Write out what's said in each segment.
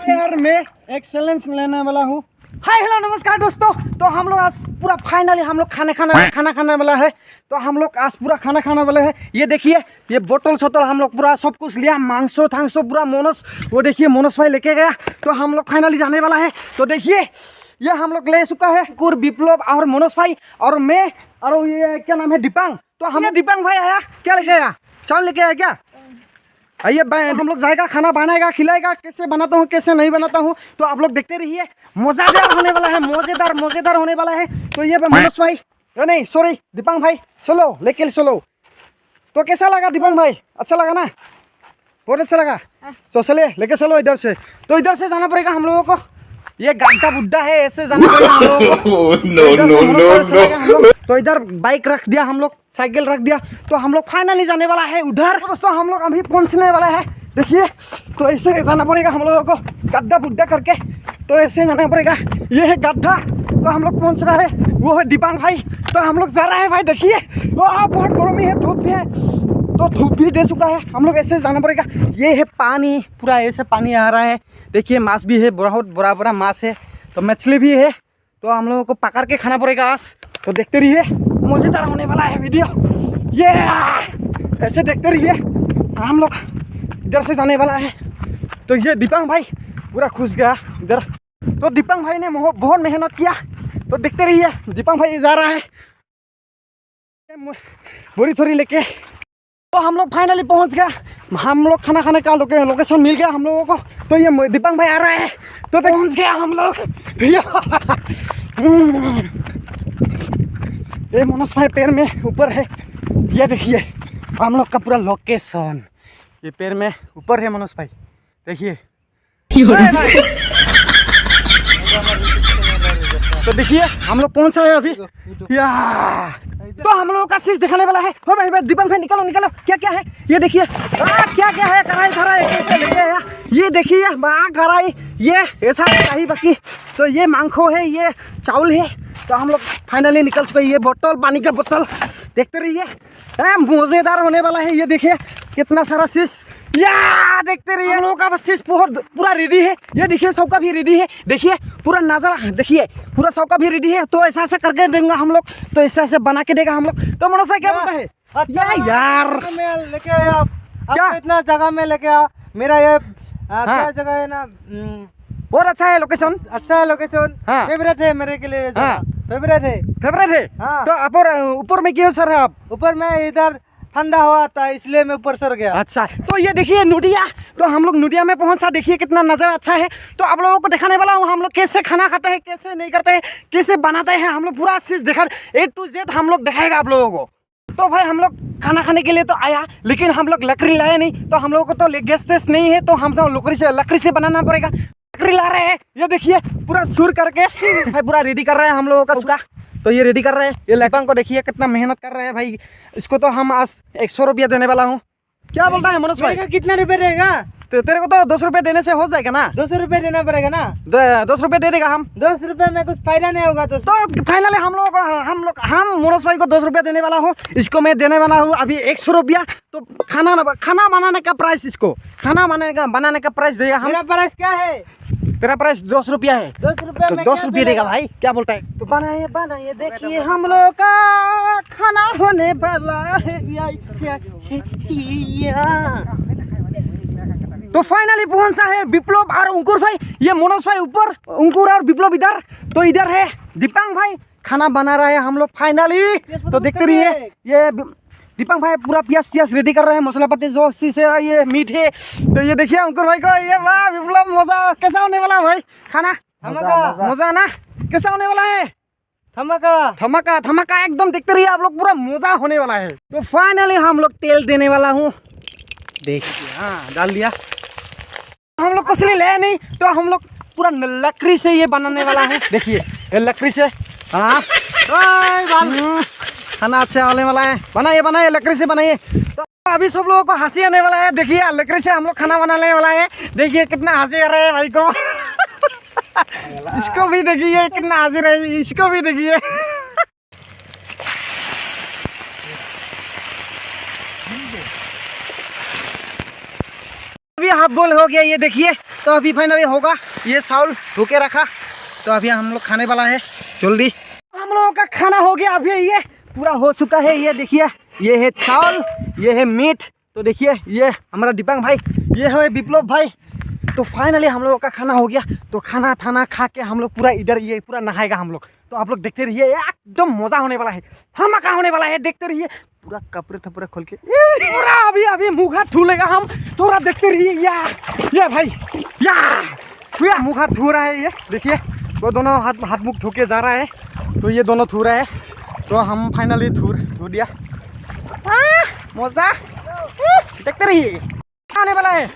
यार मैं एक्सेलेंस लेने वाला हूँ। हाय हेलो नमस्कार दोस्तों। तो हम लोग आज पूरा फाइनली हम लोग खाना खाने वाला है। तो हम लोग आज पूरा खाना खाने वाले हैं। ये देखिए ये बोतल छोतल हम लोग पूरा सब कुछ लिया, मांसो थांसो पूरा मोनस, वो देखिए मोनस भाई लेके गया। तो हम लोग फाइनली जाने वाला है। तो देखिए ये हम लोग ले चुका है कुर विप्लव और मोनस भाई और मैं और ये क्या नाम है दीपांग। तो हमें दीपांग भाई आया, क्या लेके आया? चावल लेके आया क्या? आइए हम लोग जाएगा, खाना बनाएगा, खिलाएगा, कैसे बनाता हूँ कैसे नहीं बनाता हूँ तो आप लोग देखते रहिए। मजेदार होने वाला है, मजेदार होने वाला है। तो ये मनोज भाई नहीं सॉरी दीपांग भाई चलो लेके चलो। तो कैसा लगा दीपांग भाई? अच्छा लगा ना? बहुत अच्छा लगा। तो चलिए लेके चलो इधर से। तो इधर से जाना पड़ेगा हम लोगों को। ये गांटा बुड्ढा है, ऐसे जाना पड़ेगा हम लोगों को। नो। तो इधर बाइक रख दिया हम लोग, साइकिल रख दिया। तो हम लोग फाइनली जाने वाला है उधर। दोस्तों हम लोग अभी पहुंचने वाला है, देखिए। तो ऐसे जाना पड़ेगा हम लोगों को, गड्ढा बुड्ढा करके। तो ऐसे जाना पड़ेगा। ये है गड्ढा। तो हम लोग पहुंच रहा है, वो है दीपांग भाई। तो हम लोग जा रहे हैं भाई, देखिए बहुत गर्मी है, धूप भी है। तो धूप भी दे चुका है, हम लोग ऐसे जाना पड़ेगा। ये है पानी, पूरा ऐसे पानी आ रहा है। देखिए मांस भी है, बहुत बड़ा मांस है। तो मछली भी है। तो हम लोगों को पकड़ के खाना पड़ेगा आज। तो देखते रहिए, मजेदार होने वाला है वीडियो। ये ऐसे देखते रहिए, हम लोग इधर से जाने वाला है। तो ये दीपांग भाई पूरा खुश गया इधर। तो दीपांग भाई ने बहुत मेहनत किया। तो देखते रहिए, दीपांग भाई जा रहा है बोरी थोड़ी लेके। तो हम लोग फाइनली पहुंच गया। हम लोग खाना खाने का लोकेशन मिल गया हम लोगों को। तो ये दीपांग भाई आ रहा है। तो पहुंच गया हम लोग। ये मनोज भाई पैर में ऊपर है, ये देखिए हम लोग का पूरा लोकेशन। ये पैर में ऊपर है मनोज भाई, देखिए। तो देखिए हम लोग पहुंचा है अभी। या तो हम लोगों का शीश दिखाने वाला है। हो भाई दीपक भाई निकालो क्या क्या है ये देखिए। क्या क्या है? कढ़ाई धरा है, लेके आया। ये देखिए कढ़ाई, ये ऐसा कढ़ाई बाकी। तो ये मांखो है, ये चावल है। तो हम लोग फाइनली निकल चुके। ये बोतल, पानी का बोतल, देखते रहिए मजेदार होने वाला है। ये देखिए कितना सारा शीश, या देखते रहिए। हम लोगों का शीश पूरा रेडी है। ये देखिए सबका भी रेडी है, देखिए पूरा नजारा देखिए, पूरा सबका भी रेडी है। तो ऐसा करके देंगे हम लोग। तो ऐसा बना के देगा हम लोग। तो मनोज भाई क्या बोलता है? अच्छा यार मैं लेके आया आप क्या? इतना जगह में लेके आ। मेरा ये क्या जगह है ना, बहुत अच्छा है लोकेशन, अच्छा है लोकेशन। फेवरेट है मेरे के लिए, फेवरेट है। हाँ। तो ऊपर में क्यों सर है आप? ऊपर में इधर ठंडा हुआ था इसलिए मैं ऊपर सर गया। अच्छा तो ये देखिए नूडिया। तो हम लोग नूडिया में पहुंचा, देखिए कितना नज़र अच्छा है। तो आप लोगों को दिखाने वाला हूँ हम लोग कैसे खाना खाते हैं, कैसे नहीं करते हैं, कैसे बनाते हैं। हम लोग पूरा चीज़ दिखा A to Z हम लोग दिखाएगा आप लोगों को। तो भाई हम लोग खाना खाने के लिए तो आया, लेकिन हम लोग लकड़ी लाए नहीं। तो हम लोगों को तो गैस नहीं है। तो हम सब लकड़ी से बनाना पड़ेगा। लकड़ी ला रहे हैं, ये देखिए पूरा सुर करके भाई पूरा रेडी कर रहे हैं हम लोगों का उसका। तो ये रेडी कर रहे हैं। ये दीपांग को देखिए कितना मेहनत कर रहे हैं भाई। इसको तो हम आज 100 रुपया देने वाला हूँ। क्या बोलता है मनोज भाई? कितना रुपये रहेगा? तो तेरे को तो 200 रुपये देने से हो जाएगा ना? 200 रुपये देना पड़ेगा ना? 200 रुपये दे देगा हम। 200 रुपये में कुछ फायदा नहीं होगा। तो फाइनली हम मनोज भाई को 200 रुपया देने वाला हूँ। इसको मैं देने वाला हूँ अभी 100 रुपया। तो खाना बनाने का प्राइस, इसको खाना बनाने का प्राइस देगा हम। मेरा प्राइस क्या है? तेरा प्राइस 200 रुपया है। 200 रुपये तो 200 रुपये देगा भाई, क्या बोलता है? तो बनाइए देखिए हम लोग का खाना होने वाला है। तो फाइनली पहुंचा है विप्लव और अंकुर भाई। ये मनोज भाई ऊपर, अंकुर और विप्लव इधर। तो इधर है दीपांग भाई, खाना बना रहे हैं हम लोग फाइनली। तो देखते रहिए, ये दीपक भाई पूरा प्याज रेडी कर रहे हैं, मसाला पत्ती जो से ये मीट है। तो ये देखिए अंकुर भाई को, ये वाह विप्लव मजा कैसा होने वाला है भाई खाना? मजा ना कैसा होने वाला है? धमाका एकदम। देखते रहिए आप लोग, पूरा मजा होने वाला है। तो फाइनली हम लोग तेल देने वाला हूँ, देखिए। हाँ डाल दिया। हम लोग कुछ ले नहीं। तो हम लोग पूरा लकड़ी से ये बनाने वाला हूँ, देखिए ये लकड़ी से। हाँ खाना अच्छा होने वाला है। बनाइए लकड़ी से बनाइए। तो अभी सब लोगों को हंसी आने वाला है, देखिए लकड़ी से हम लोग खाना बनाने वाला है। देखिए कितना हंसी आ रहा है भाई को। इसको भी देखिए कितना हंसी रही, इसको भी देखिए। अभी हाफ बॉल हो गया ये देखिए। तो अभी फाइनली होगा ये चावल धो के रखा। तो अभी हम लोग खाने वाला है जल्दी। हम लोगों का खाना हो गया अभी ये पूरा हो चुका है। ये देखिए ये है चावल, ये है मीट। तो देखिए ये हमारा दीपक भाई, ये है विप्लव भाई। तो फाइनली हम लोगों का खाना हो गया। तो खाना थाना खा के हम लोग पूरा इधर ये पूरा नहाएगा हम लोग। तो आप लोग देखते रहिए, एकदम मजा होने वाला है, धमाका होने वाला है। देखते रहिए पूरा कपड़े थपड़े खोल के पूरा अभी अभी मुँह हाथ धुलेगा हम। थोड़ा देखते रहिए या भाई या मुँह हाथ धो रहा है। ये देखिए वो दोनों हाथ मुँह धो के जा रहा है। तो ये दोनों धो रहा है। तो हम फाइनली धो दिया। मजा देखते रहिए, आने वाला है,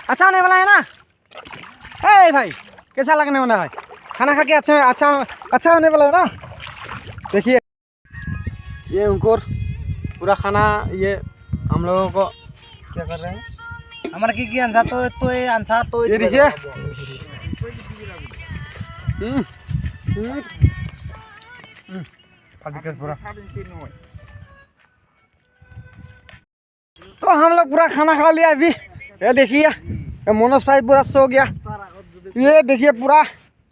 अच्छा होने वाला है ना। ए भाई कैसा लगने वाला है खाना खा के? अच्छा होने वाला है ना। देखिए ये उनको पूरा खाना ये हम लोगों को क्या कर रहे हैं। हमारा की आंसा तो ये आंसा तो ये देखिए पूरा। तो हम लोग पूरा खाना खा लिया अभी। ये देखिए मनोज भाई पूरा सो गया। ये देखिए पूरा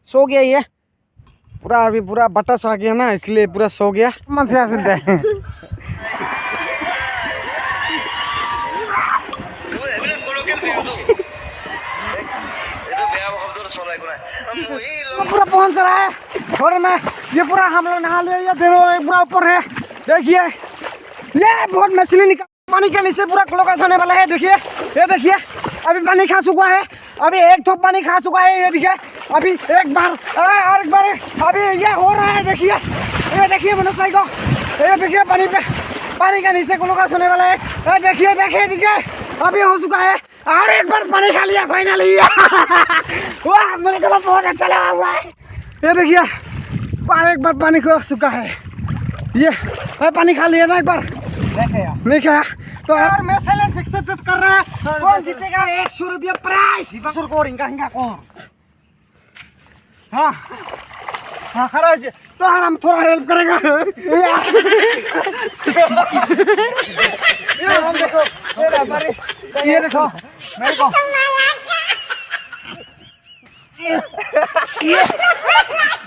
सो गया ये पूरा। अभी पूरा बटस आ गया ना इसलिए पूरा सो गया। मन से सुनते हैं पूरा पहुंच रहा है और मैं ये पूरा हम लोग नहा लिया। ये पूरा ऊपर है। देखिए ये बहुत मछली निकाल पानी के नीचे पूरा क्लोकस आने वाला है। देखिए ये देखिए अभी पानी खा चुका है। अभी एक थोप पानी खा चुका है। ये देखिए अभी एक बार और एक बार अभी ये हो रहा है। देखिए ये देखिए मनोज भाई को, ये देखिए पानी के नीचे क्लोकस होने वाला है। ये देखिए अभी हो चुका है और एक बार पानी खा लिया फाइनली। वाह मेरे को बहुत अच्छा लगा हुआ है। ये देखिए एक बार पानी खा चुका है। ये पानी खा लिया ना एक बार नहीं खाया। तो यार मैं चैलेंज एक्सेप्ट कर रहा है। कौन जीतेगा 100 रुपया प्राइस? को हिंगा कौन? हाँ खरा है। तो हम थोड़ा हेल्प करेगा। ये देखो मेरे को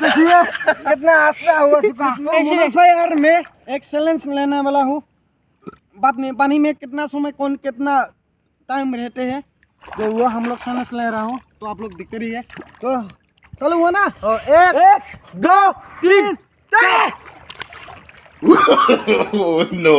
देखिए कितना अच्छा हुआ चुका। यार मैं एक चैलेंज लेने वाला हूँ। बात नहीं पानी में कितना समय कौन कितना टाइम रहते हैं तो वो हम लोग चैलेंज ले रहा हूँ। तो आप लोग दिखते रहिए। तो चलो हुआ ना 1 2 3 4। No.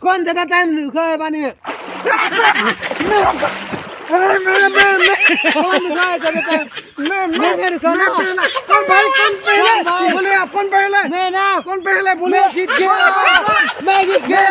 कौन ज्यादा टाइम रुका है पानी में? कौन पहले मैं ना कौन पहले बोले? जीत गया। मैं जीत गया।